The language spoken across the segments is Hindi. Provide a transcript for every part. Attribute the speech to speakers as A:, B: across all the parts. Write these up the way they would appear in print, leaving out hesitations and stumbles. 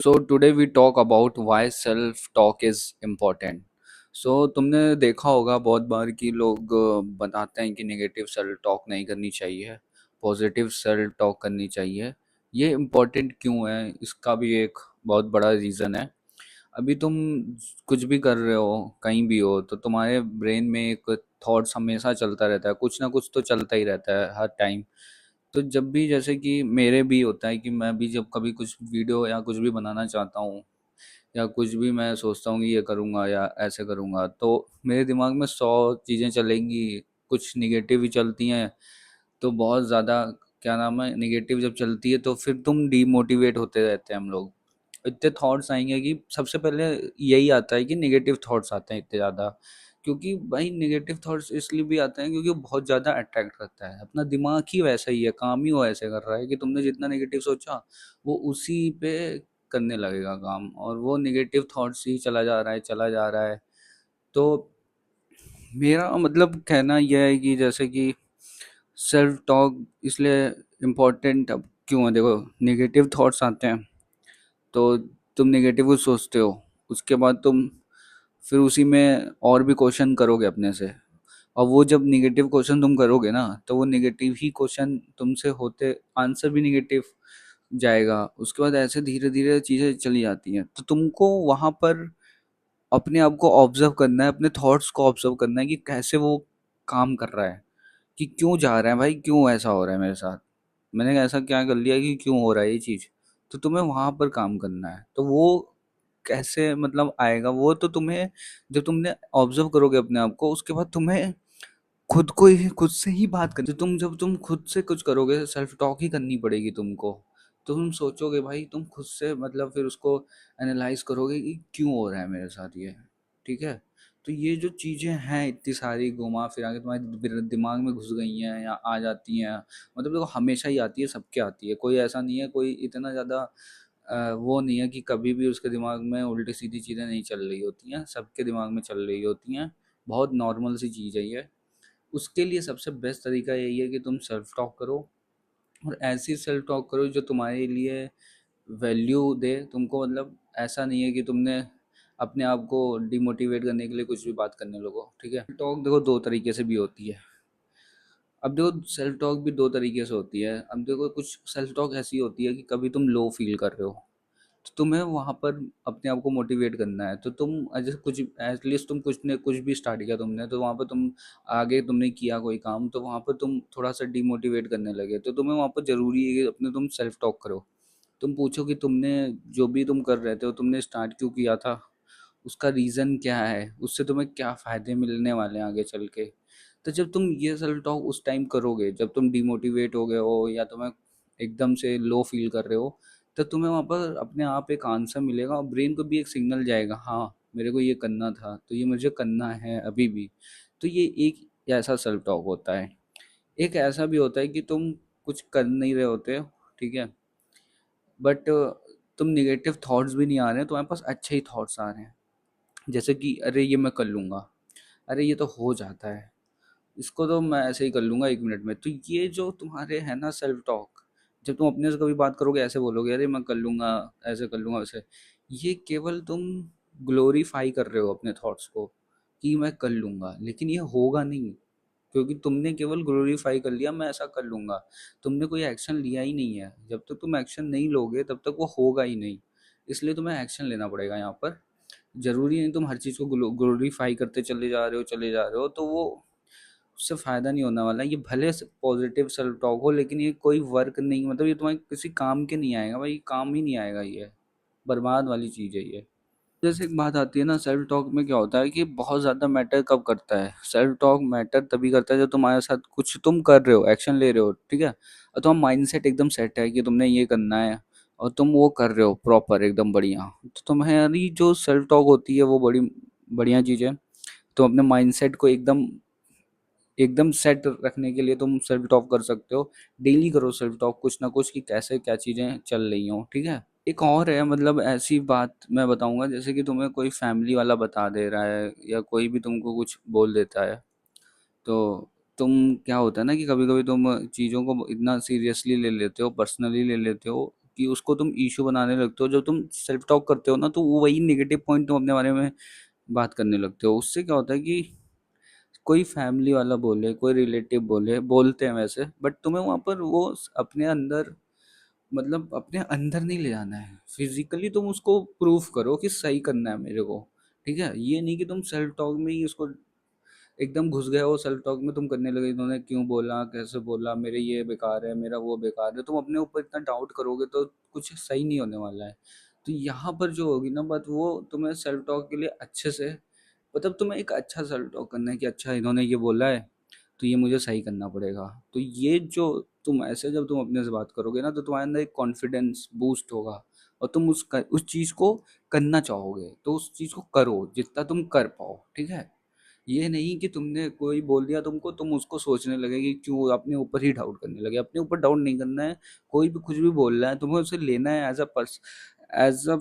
A: So today we talk about why self talk is important. So तुमने देखा होगा बहुत बार कि लोग बताते हैं कि नेगेटिव सेल्फ टॉक नहीं करनी चाहिए, पॉजिटिव सेल्फ टॉक करनी चाहिए। ये इम्पोर्टेंट क्यों है, इसका भी एक बहुत बड़ा रीज़न है। अभी तुम कुछ भी कर रहे हो, कहीं भी हो, तो तुम्हारे ब्रेन में एक थॉट्स हमेशा चलता रहता है, कुछ ना कुछ तो चलता ही रहता है हर टाइम। तो जब भी जैसे कि मेरे भी होता है कि मैं भी जब कभी कुछ वीडियो या कुछ भी बनाना चाहता हूँ या कुछ भी मैं सोचता हूँ कि ये करूँगा या ऐसे करूँगा, तो मेरे दिमाग में 100 चीज़ें चलेंगी। कुछ निगेटिव ही चलती हैं, तो बहुत ज़्यादा क्या नाम है, निगेटिव जब चलती है तो फिर तुम डीमोटिवेट होते रहते हैं हम लोग। इतने थॉट्स आएंगे कि सबसे पहले यही आता है कि नेगेटिव थॉट्स आते हैं इतने ज़्यादा। क्योंकि भाई नेगेटिव थॉट्स इसलिए भी आते हैं क्योंकि वो बहुत ज़्यादा अट्रैक्ट करता है। अपना दिमाग ही वैसा ही है, काम ही वो ऐसे कर रहा है कि तुमने जितना नेगेटिव सोचा वो उसी पे करने लगेगा काम, और वो नेगेटिव थॉट्स ही चला जा रहा है, चला जा रहा है। तो मेरा मतलब कहना यह है कि जैसे कि सेल्फ टॉक इसलिए इम्पोर्टेंट अब क्यों है। देखो, नेगेटिव थॉट्स आते हैं तो तुम नेगेटिव कुछ सोचते हो, उसके बाद तुम फिर उसी में और भी क्वेश्चन करोगे अपने से। और वो जब नेगेटिव क्वेश्चन तुम करोगे ना, तो वो नेगेटिव ही क्वेश्चन तुमसे होते आंसर भी नेगेटिव जाएगा। उसके बाद ऐसे धीरे धीरे चीज़ें चली जाती हैं, तो तुमको वहाँ पर अपने आप को ऑब्जर्व करना है, अपने थॉट्स को ऑब्जर्व करना है कि कैसे वो काम कर रहा है, कि क्यों जा रहा है भाई, क्यों ऐसा हो रहा है मेरे साथ, मैंने ऐसा क्या कर लिया कि क्यों हो रहा है ये चीज़। तो तुम्हें वहाँ पर काम करना है। तो वो कैसे मतलब आएगा, वो तो तुम्हें जब तुमने ऑब्जर्व करोगे अपने आप को, उसके बाद तुम्हें खुद को ही खुद से ही बात करनी। तो जब तुम खुद से कुछ करोगे, सेल्फ टॉक ही करनी पड़ेगी तुमको। तो तुम सोचोगे भाई, तुम खुद से मतलब फिर उसको एनालाइज करोगे कि क्यों हो रहा है मेरे साथ ये। ठीक है। तो ये जो चीज़ें हैं इतनी सारी घुमा फिरा के तुम्हारे दिमाग में घुस गई हैं या आ जाती हैं, मतलब देखो हमेशा ही आती है, सबके आती है, कोई ऐसा नहीं है, कोई इतना ज़्यादा वो नहीं है कि कभी भी उसके दिमाग में उल्टी सीधी चीज़ें नहीं चल रही होती हैं, सबके दिमाग में चल रही होती हैं। बहुत नॉर्मल सी चीज़ है ये। उसके लिए सबसे बेस्ट तरीका यही है कि तुम सेल्फ टॉक करो, और ऐसी सेल्फ टॉक करो जो तुम्हारे लिए वैल्यू दे तुमको। मतलब ऐसा नहीं है कि तुमने अपने आप को डिमोटिवेट करने के लिए कुछ भी बात करने लगो। ठीक है। टॉक देखो दो तरीके से भी होती है। अब देखो सेल्फ टॉक भी दो तरीके से होती है। अब देखो कुछ सेल्फ टॉक ऐसी होती है कि कभी तुम लो फील कर रहे हो, तो तुम्हें वहाँ पर अपने आप को मोटिवेट करना है। तो तुम जैसे कुछ एटलीस्ट तुम कुछ ने कुछ भी स्टार्ट किया तुमने, तो वहाँ पर तुम आगे तुमने किया कोई काम, तो वहाँ पर तुम थोड़ा सा डिमोटिवेट करने लगे, तो तुम्हें वहाँ पर ज़रूरी है कि अपने तुम सेल्फ टॉक करो। तुम पूछो कि तुमने जो भी तुम कर रहे थे वो तुमने स्टार्ट क्यों किया था, उसका रीज़न क्या है, उससे तुम्हें क्या फ़ायदे मिलने वाले हैं आगे चल के। तो जब तुम ये सेल्फ टॉक उस टाइम करोगे जब तुम डिमोटिवेट हो गए हो या तुम्हें एकदम से लो फील कर रहे हो, तो तुम्हें वहाँ पर अपने आप एक आंसर मिलेगा और ब्रेन को भी एक सिग्नल जाएगा, हाँ मेरे को ये करना था तो ये मुझे करना है अभी भी। तो ये एक ऐसा सेल्फ टॉक होता है। एक ऐसा भी होता है कि तुम कुछ कर नहीं रहे होते हो, ठीक है, बट तुम निगेटिव थॉट्स भी नहीं आ रहे हैं, तुम्हारे पास अच्छे ही थॉट्स आ रहे हैं। जैसे कि अरे ये मैं कर लूँगा, अरे ये तो हो जाता है, इसको तो मैं ऐसे ही कर लूँगा 1 मिनट में। तो ये जो तुम्हारे हैं ना सेल्फ टॉक, जब तुम अपने से कभी बात करोगे ऐसे बोलोगे अरे मैं कर लूँगा, ऐसे कर लूँगा वैसे, ये केवल तुम ग्लोरीफाई कर रहे हो अपने थॉट्स को कि मैं कर लूँगा, लेकिन ये होगा नहीं। क्योंकि तुमने केवल ग्लोरीफाई कर लिया मैं ऐसा कर लूँगा, तुमने कोई एक्शन लिया ही नहीं है। जब तक तुम एक्शन नहीं लोगे तब तक वो होगा ही नहीं। इसलिए तुम्हें एक्शन लेना पड़ेगा यहाँ पर। ज़रूरी नहीं तुम हर चीज़ को ग्लोरीफाई करते चले जा रहे हो तो वो उससे फ़ायदा नहीं होने वाला है। ये भले पॉजिटिव सेल्फ टॉक हो, लेकिन ये कोई वर्क नहीं, मतलब ये तुम्हारे किसी काम के नहीं आएगा भाई, काम ही नहीं आएगा ये, बर्बाद वाली चीज़ है ये। जैसे एक बात आती है ना, सेल्फ टॉक में क्या होता है कि बहुत ज़्यादा मैटर कब करता है, सेल्फ टॉक मैटर तभी करता है जब तुम्हारे साथ कुछ तुम कर रहे हो, एक्शन ले रहे हो, ठीक है, और तुम्हारा माइंडसेट एकदम सेट है कि तुमने ये करना है, और तुम वो कर रहे हो प्रॉपर एकदम बढ़िया। तो तुम्हारी जो सेल्फ टॉक होती है वो बड़ी बढ़िया चीज़ है। तुम अपने माइंडसेट को एकदम एकदम सेट रखने के लिए तुम सेल्फ टॉक कर सकते हो। डेली करो सेल्फ टॉक कुछ ना कुछ कि कैसे क्या चीज़ें चल रही हों, ठीक है। एक और है, मतलब ऐसी बात मैं बताऊंगा, जैसे कि तुम्हें कोई फैमिली वाला बता दे रहा है या कोई भी तुमको कुछ बोल देता है, तो तुम क्या होता है ना कि कभी कभी तुम चीज़ों को इतना सीरियसली ले लेते हो, पर्सनली ले लेते हो, कि उसको तुम इश्यू बनाने लगते हो। जब तुम सेल्फ टॉक करते हो ना, तो वो वही नेगेटिव पॉइंट तुम अपने बारे में बात करने लगते हो। उससे क्या होता है कि कोई फैमिली वाला बोले, कोई रिलेटिव बोले, बोलते हैं वैसे, बट तुम्हें वहाँ पर वो अपने अंदर, मतलब अपने अंदर नहीं ले जाना है। फिजिकली तुम उसको प्रूफ करो कि सही करना है मेरे को। ठीक है, ये नहीं कि तुम सेल्फ टॉक में ही उसको एकदम घुस गए हो। सेल्फ टॉक में तुम करने लगे, इन्होंने क्यों बोला, कैसे बोला, मेरे ये बेकार है, मेरा वो बेकार है। तुम अपने ऊपर इतना डाउट करोगे तो कुछ सही नहीं होने वाला है। तो यहाँ पर जो होगी ना बात, वो तुम्हें सेल्फ टॉक के लिए अच्छे से, मतलब तुम्हें एक अच्छा सेल्फ टॉक करना है कि अच्छा इन्होंने ये बोला है, तो ये मुझे सही करना पड़ेगा। तो ये जो तुम ऐसे जब तुम अपने से बात करोगे ना, तो तुम्हारे अंदर एक कॉन्फिडेंस बूस्ट होगा और तुम उस चीज़ को करना चाहोगे। तो उस चीज़ को करो जितना तुम कर पाओ। ठीक है, ये नहीं कि तुमने कोई बोल दिया तुमको, तुम उसको सोचने लगे कि क्यों, अपने ऊपर ही डाउट करने लगे। अपने ऊपर डाउट नहीं करना है। कोई भी कुछ भी बोल रहा है, तुम्हें उसे लेना है एज अ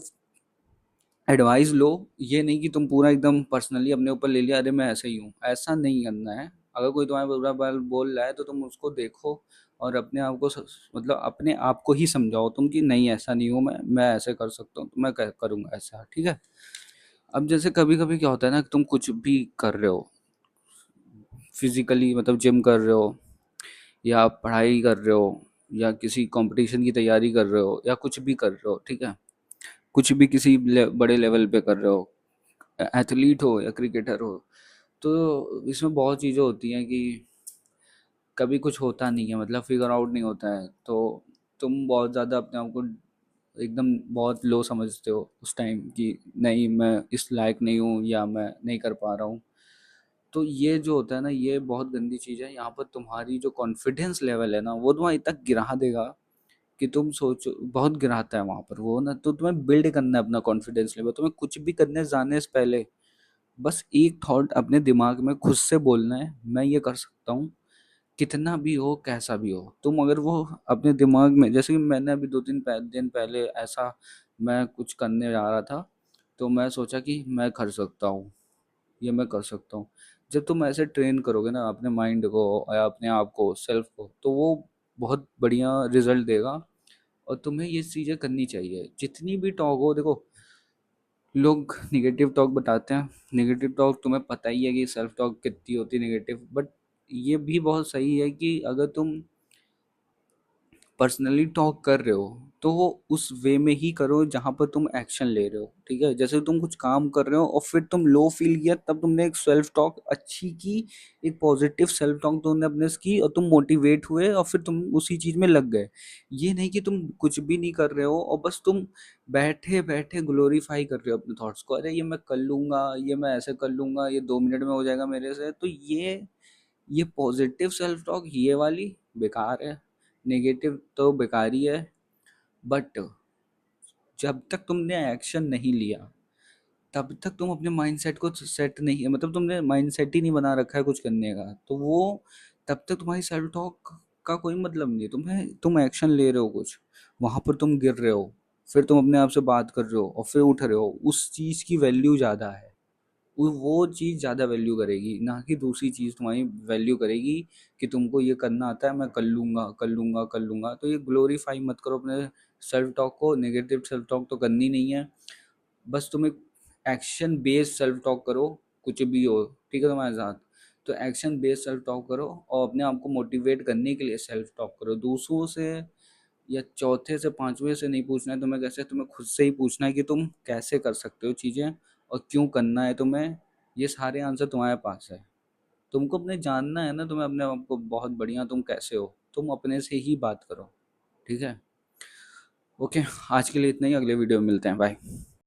A: एडवाइस लो। ये नहीं कि तुम पूरा एकदम पर्सनली अपने ऊपर ले लिया, अरे मैं ऐसे ही हूँ, ऐसा नहीं करना है। अगर कोई तुम्हारे बुरा बाल बोल रहा है तो तुम उसको देखो और अपने आप को मतलब अपने आप को ही समझाओ तुम कि नहीं, ऐसा नहीं हूँ मैं ऐसे कर सकता हूँ, तो मैं करूँगा ऐसा। ठीक है। अब जैसे कभी कभी क्या होता है ना कि तुम कुछ भी कर रहे हो फिजिकली, मतलब जिम कर रहे हो या पढ़ाई कर रहे हो या किसी कंपटीशन की तैयारी कर रहे हो या कुछ भी कर रहे हो। ठीक है, कुछ भी किसी बड़े लेवल पे कर रहे हो, एथलीट हो या क्रिकेटर हो। तो इसमें बहुत चीज़ें होती हैं कि कभी कुछ होता नहीं है, मतलब फिगर आउट नहीं होता है। तो तुम बहुत ज़्यादा अपने आप को एकदम बहुत लो समझते हो उस टाइम कि नहीं, मैं इस लायक नहीं हूँ या मैं नहीं कर पा रहा हूँ। तो ये जो होता है ना, ये बहुत गंदी चीज़ है। यहाँ पर तुम्हारी जो कॉन्फिडेंस लेवल है ना, वो तुम्हारा इतना गिरा देगा कि तुम सोचो, बहुत गिराता है वहाँ पर वो ना। तो तुम्हें बिल्ड करना है अपना कॉन्फिडेंस लेवल। तुम्हें कुछ भी करने जाने से पहले बस एक थॉट अपने दिमाग में खुद से बोलना है, मैं ये कर सकता हूँ। कितना भी हो, कैसा भी हो, तुम अगर वो अपने दिमाग में, जैसे कि मैंने अभी 2-3 दिन पहले ऐसा मैं कुछ करने जा रहा था, तो मैं सोचा कि मैं कर सकता हूँ, ये मैं कर सकता हूँ। जब तुम ऐसे ट्रेन करोगे ना अपने माइंड को या अपने आप को, सेल्फ को, तो वो बहुत बढ़िया रिजल्ट देगा। और तुम्हें ये चीज़ें करनी चाहिए। जितनी भी टॉक हो, देखो लोग निगेटिव टॉक बताते हैं, निगेटिव टॉक तुम्हें पता ही है कि सेल्फ टॉक कितनी होती है निगेटिव, बट ये भी बहुत सही है कि अगर तुम पर्सनली टॉक कर रहे हो तो वो उस वे में ही करो जहाँ पर तुम एक्शन ले रहे हो। ठीक है, जैसे तुम कुछ काम कर रहे हो और फिर तुम लो फील किया, तब तुमने एक सेल्फ टॉक अच्छी की, एक पॉजिटिव सेल्फ टॉक तुमने अपने से की और तुम मोटिवेट हुए और फिर तुम उसी चीज में लग गए। ये नहीं कि तुम कुछ भी नहीं कर रहे हो और बस तुम बैठे बैठे ग्लोरीफाई कर रहे हो अपने थॉट्स को, अरे ये मैं कर लूंगा, ये मैं ऐसे कर लूंगा, ये 2 मिनट में हो जाएगा मेरे से। तो ये पॉजिटिव सेल्फ टॉक ये वाली बेकार है। नेगेटिव तो बेकार ही है। बट जब तक तुमने एक्शन नहीं लिया, तब तक तुम अपने माइंडसेट को सेट नहीं, मतलब तुमने माइंडसेट ही नहीं बना रखा है कुछ करने का, तो वो तब तक तुम्हारी सेल्फ टॉक का कोई मतलब नहीं है। तुम एक्शन ले रहे हो कुछ, वहां पर तुम गिर रहे हो, फिर तुम अपने आप से बात कर रहे हो और फिर उठ रहे हो, उस चीज की वैल्यू ज्यादा है। वो चीज़ ज़्यादा वैल्यू करेगी, ना कि दूसरी चीज़ तुम्हारी वैल्यू करेगी कि तुमको ये करना आता है, मैं कर लूँगा, कर लूँगा, कर लूँगा। तो ये ग्लोरीफाई मत करो अपने सेल्फ टॉक को। नेगेटिव सेल्फ टॉक तो करनी नहीं है। बस तुम एक एक्शन बेस्ड सेल्फ टॉक करो, कुछ भी हो। ठीक है, तुम्हारे साथ तो एक्शन बेस्ड सेल्फ टॉक करो और अपने आप को मोटिवेट करने के लिए सेल्फ टॉक करो। दूसरों से या चौथे से पांचवें से नहीं पूछना है तुम्हें कैसे, तुम्हें खुद से ही पूछना है कि तुम कैसे कर सकते हो चीज़ें और क्यों करना है तुम्हें। ये सारे आंसर तुम्हारे पास है। तुमको अपने जानना है ना, तुम्हें अपने आप को बहुत बढ़िया तुम कैसे हो, तुम अपने से ही बात करो। ठीक है। ओके, आज के लिए इतना ही, अगले वीडियो में मिलते हैं, बाय।